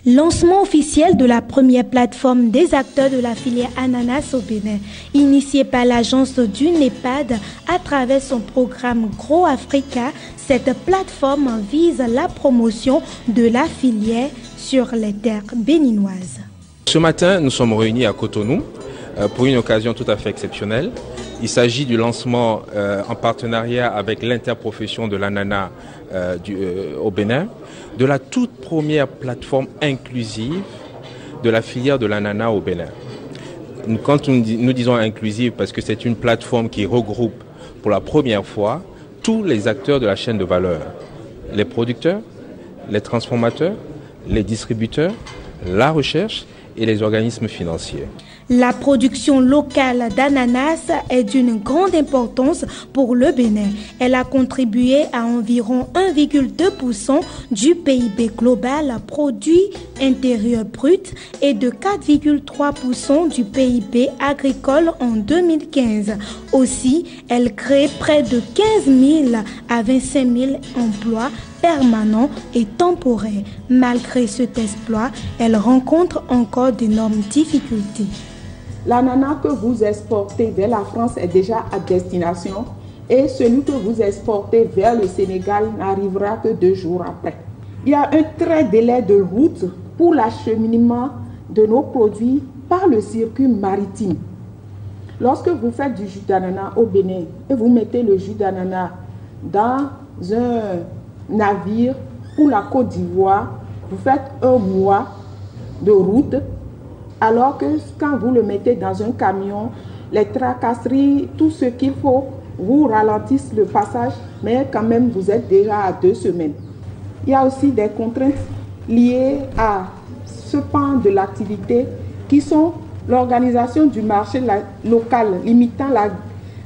Lancement officiel de la première plateforme des acteurs de la filière ananas au Bénin, initiée par l'agence du NEPAD à travers son programme Grow Africa. Cette plateforme vise la promotion de la filière sur les terres béninoises. Ce matin, nous sommes réunis à Cotonou pour une occasion tout à fait exceptionnelle. Il s'agit du lancement en partenariat avec l'interprofession de l'ananas au Bénin, de la toute première plateforme inclusive de la filière de l'ananas au Bénin. Quand nous disons inclusive, parce que c'est une plateforme qui regroupe pour la première fois tous les acteurs de la chaîne de valeur, les producteurs, les transformateurs, les distributeurs, la recherche et les organismes financiers. La production locale d'ananas est d'une grande importance pour le Bénin. Elle a contribué à environ 1,2% du PIB global produit intérieur brut et de 4,3% du PIB agricole en 2015. Aussi, elle crée près de 15 000 à 25 000 emplois permanents et temporaires. Malgré cet exploit, elle rencontre encore d'énormes difficultés. L'ananas que vous exportez vers la France est déjà à destination et celui que vous exportez vers le Sénégal n'arrivera que 2 jours après. Il y a un très délai de route pour l'acheminement de nos produits par le circuit maritime. Lorsque vous faites du jus d'ananas au Bénin et vous mettez le jus d'ananas dans un navire pour la Côte d'Ivoire, vous faites 1 mois de route. Alors que quand vous le mettez dans un camion, les tracasseries, tout ce qu'il faut, vous ralentissent le passage, mais quand même vous êtes déjà à 2 semaines. Il y a aussi des contraintes liées à ce pan de l'activité qui sont l'organisation du marché local, limitant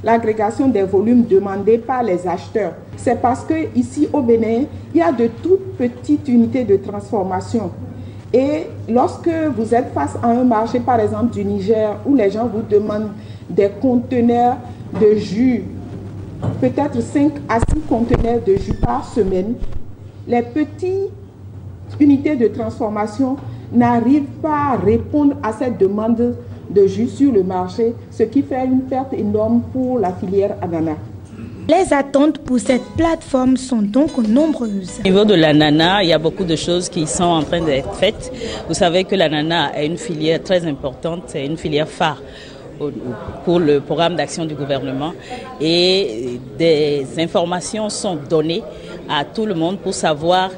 l'agrégation des volumes demandés par les acheteurs. C'est parce qu'ici au Bénin, il y a de toutes petites unités de transformation. Et lorsque vous êtes face à un marché, par exemple du Niger, où les gens vous demandent des conteneurs de jus, peut-être 5 à 6 conteneurs de jus par semaine, les petites unités de transformation n'arrivent pas à répondre à cette demande de jus sur le marché, ce qui fait une perte énorme pour la filière ananas. Les attentes pour cette plateforme sont donc nombreuses. Au niveau de l'ananas, il y a beaucoup de choses qui sont en train d'être faites. Vous savez que l'ananas est une filière très importante, c'est une filière phare pour le programme d'action du gouvernement. Et des informations sont données à tout le monde pour savoir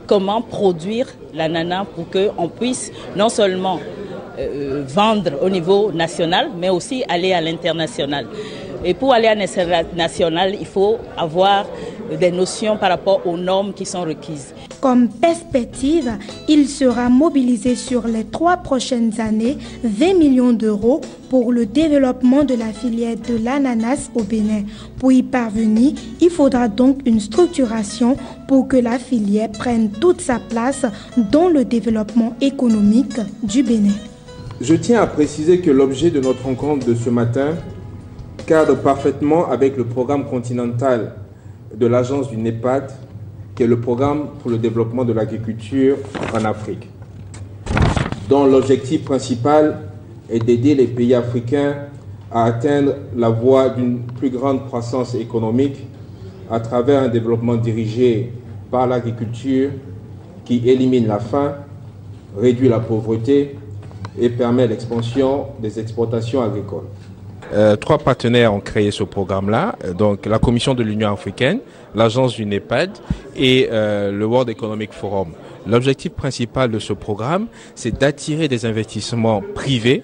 comment produire l'ananas pour qu'on puisse non seulement vendre au niveau national, mais aussi aller à l'international. Et pour aller à l'international, il faut avoir des notions par rapport aux normes qui sont requises. Comme perspective, il sera mobilisé sur les 3 prochaines années 20 millions d'euros pour le développement de la filière de l'ananas au Bénin. Pour y parvenir, il faudra donc une structuration pour que la filière prenne toute sa place dans le développement économique du Bénin. Je tiens à préciser que l'objet de notre rencontre de ce matin cadre parfaitement avec le programme continental de l'agence du NEPAD, qui est le programme pour le développement de l'agriculture en Afrique, dont l'objectif principal est d'aider les pays africains à atteindre la voie d'une plus grande croissance économique à travers un développement dirigé par l'agriculture qui élimine la faim, réduit la pauvreté et permet l'expansion des exportations agricoles. 3 partenaires ont créé ce programme-là, donc la Commission de l'Union africaine, l'agence du NEPAD et le World Economic Forum. L'objectif principal de ce programme, c'est d'attirer des investissements privés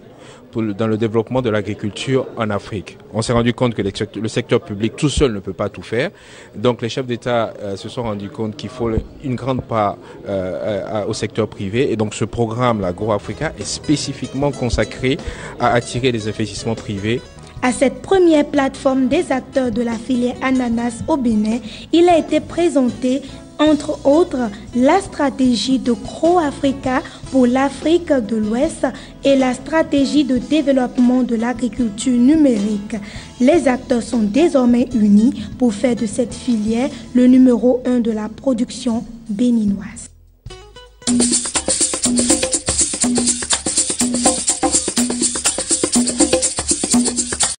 dans le développement de l'agriculture en Afrique. On s'est rendu compte que le secteur public tout seul ne peut pas tout faire. Donc les chefs d'État se sont rendus compte qu'il faut une grande part au secteur privé. Et donc ce programme, la Grow Africa, est spécifiquement consacré à attirer des investissements privés. À cette première plateforme des acteurs de la filière ananas au Bénin, il a été présenté entre autres la stratégie de Grow Africa pour l'Afrique de l'Ouest et la stratégie de développement de l'agriculture numérique. Les acteurs sont désormais unis pour faire de cette filière le numéro 1 de la production béninoise.